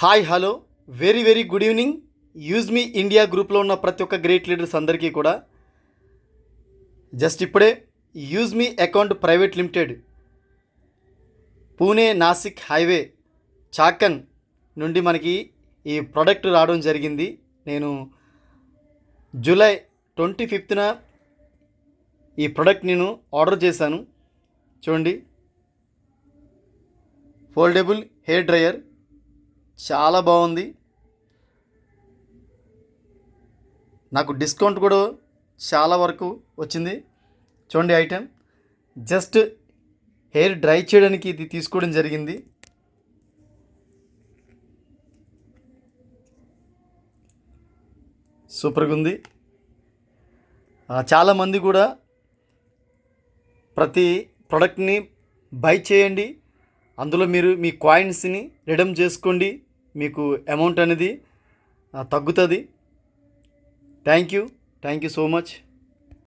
Hi hello very very good evening. Use మీ India గ్రూప్లో ఉన్న ప్రతి ఒక్క గ్రేట్ లీడర్స్ అందరికీ కూడా జస్ట్ ఇప్పుడే use me account private limited Pune Nashik highway Chakan నుండి మనకి ఈ ప్రోడక్ట్ రావడం జరిగింది. నేను జూలై 25న ఈ ప్రోడక్ట్ నేను ఆర్డర్ చేశాను. చూడండి, ఫోల్డబుల్ హెయిర్ డ్రయర్ చాలా బాగుంది. నాకు డిస్కౌంట్ కూడా చాలా వరకు వచ్చింది. చూడండి, ఐటెం జస్ట్ హెయిర్ డ్రై చేయడానికి ఇది తీసుకోవడం జరిగింది. సూపర్గా ఉంది. చాలామంది కూడా ప్రతి ప్రోడక్ట్ని బై చేయండి, అందులో మీరు మీ కాయిన్స్ని రిడమ్ చేసుకోండి, మీకు అమౌంట్ అనేది తగ్గుతుంది. Thank you so much.